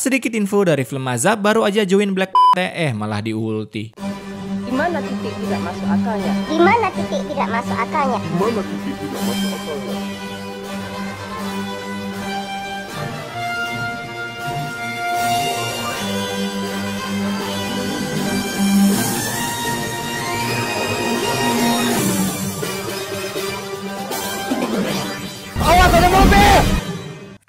sedikit info dari film Azab, baru aja join Black malah diulti. Di mana titik tidak masuk akalnya? Di mana titik tidak masuk akalnya? Di mana titik tidak masuk akalnya? Awas, ada mobil!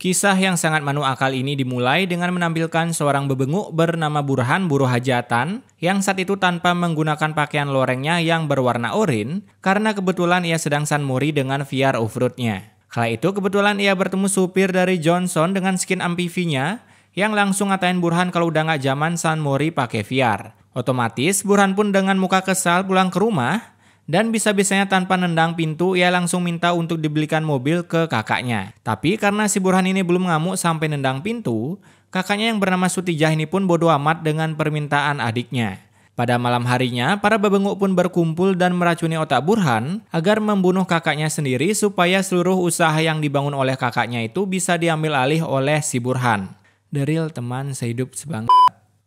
Kisah yang sangat manu akal ini dimulai dengan menampilkan seorang bebenguk bernama Burhan buruh hajatan yang saat itu tanpa menggunakan pakaian lorengnya yang berwarna oranye karena kebetulan ia sedang sunmori dengan VR off-roadnya. Kala itu kebetulan ia bertemu supir dari Johnson dengan skin MPV-nya yang langsung ngatain Burhan kalau udah gak zaman sunmori pakai VR. Otomatis Burhan pun dengan muka kesal pulang ke rumah. Dan bisa-bisanya tanpa nendang pintu, ia langsung minta untuk dibelikan mobil ke kakaknya. Tapi karena si Burhan ini belum ngamuk sampai nendang pintu, kakaknya yang bernama Sutijah ini pun bodoh amat dengan permintaan adiknya. Pada malam harinya, para bebenguk pun berkumpul dan meracuni otak Burhan agar membunuh kakaknya sendiri supaya seluruh usaha yang dibangun oleh kakaknya itu bisa diambil alih oleh si Burhan. Deril teman sehidup sebangsa.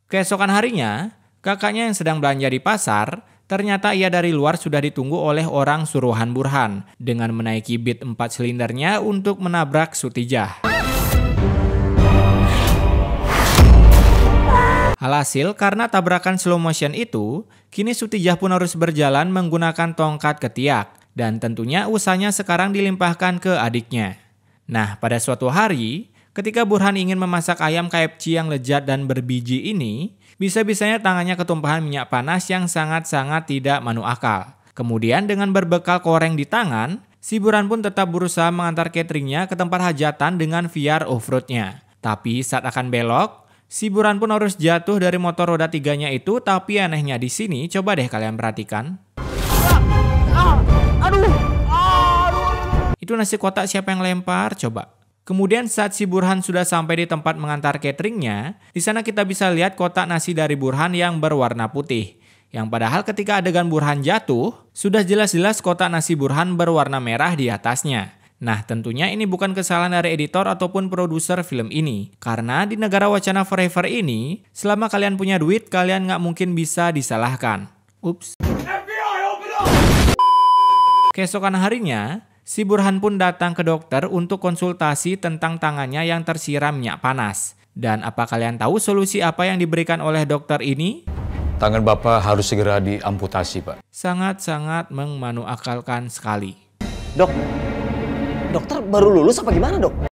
Keesokan harinya, kakaknya yang sedang belanja di pasar, ternyata ia dari luar sudah ditunggu oleh orang suruhan Burhan dengan menaiki Beat 4 silindernya untuk menabrak Sutijah. Alhasil karena tabrakan slow motion itu, kini Sutijah pun harus berjalan menggunakan tongkat ketiak dan tentunya usahanya sekarang dilimpahkan ke adiknya. Nah, pada suatu hari, ketika Burhan ingin memasak ayam KFC yang lezat dan berbiji ini, bisa-bisanya tangannya ketumpahan minyak panas yang sangat-sangat tidak manu akal. Kemudian dengan berbekal koreng di tangan, si Burhan pun tetap berusaha mengantar cateringnya ke tempat hajatan dengan VR off-roadnya. Tapi saat akan belok, si Burhan pun harus jatuh dari motor roda 3-nya itu, tapi anehnya di sini, coba deh kalian perhatikan. Itu nasi kotak siapa yang lempar? Coba. Kemudian saat si Burhan sudah sampai di tempat mengantar cateringnya, di sana kita bisa lihat kotak nasi dari Burhan yang berwarna putih. Yang padahal ketika adegan Burhan jatuh, sudah jelas-jelas kotak nasi Burhan berwarna merah di atasnya. Nah tentunya ini bukan kesalahan dari editor ataupun produser film ini. Karena di negara wacana forever ini, selama kalian punya duit, kalian nggak mungkin bisa disalahkan. Ups. Keesokan harinya, si Burhan pun datang ke dokter untuk konsultasi tentang tangannya yang tersiram minyak panas. Dan apa kalian tahu solusi apa yang diberikan oleh dokter ini? Tangan Bapak harus segera diamputasi, Pak. Sangat-sangat memanuakalkan sekali. Dok, dokter baru lulus apa gimana, Dok?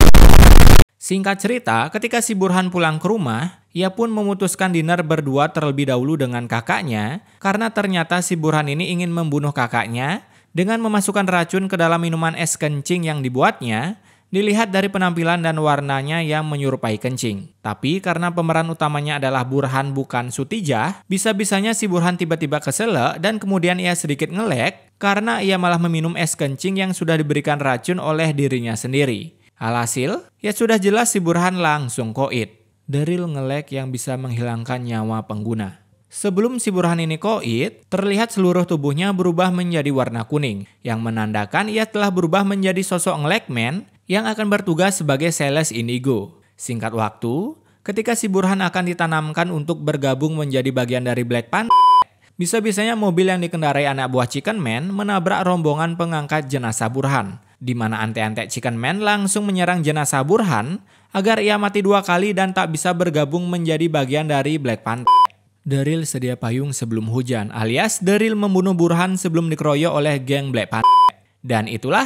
Singkat cerita, ketika si Burhan pulang ke rumah, ia pun memutuskan dinner berdua terlebih dahulu dengan kakaknya karena ternyata si Burhan ini ingin membunuh kakaknya dengan memasukkan racun ke dalam minuman es kencing yang dibuatnya, dilihat dari penampilan dan warnanya yang menyerupai kencing. Tapi karena pemeran utamanya adalah Burhan bukan Sutijah, bisa-bisanya si Burhan tiba-tiba keselak dan kemudian ia sedikit ngelek karena ia malah meminum es kencing yang sudah diberikan racun oleh dirinya sendiri. Alhasil, ya sudah jelas si Burhan langsung koit. Deril ngelek yang bisa menghilangkan nyawa pengguna. Sebelum si Burhan ini koit, terlihat seluruh tubuhnya berubah menjadi warna kuning, yang menandakan ia telah berubah menjadi sosok ngelekman yang akan bertugas sebagai sales indigo. Singkat waktu, ketika si Burhan akan ditanamkan untuk bergabung menjadi bagian dari Black Panther, bisa-bisanya mobil yang dikendarai anak buah Chicken Man menabrak rombongan pengangkat jenazah Burhan, di mana ante-ante Chicken Man langsung menyerang jenazah Burhan agar ia mati 2 kali dan tak bisa bergabung menjadi bagian dari Black Panther. Deril sedia payung sebelum hujan, alias Deril membunuh Burhan sebelum dikeroyok oleh geng Black Panther. Dan itulah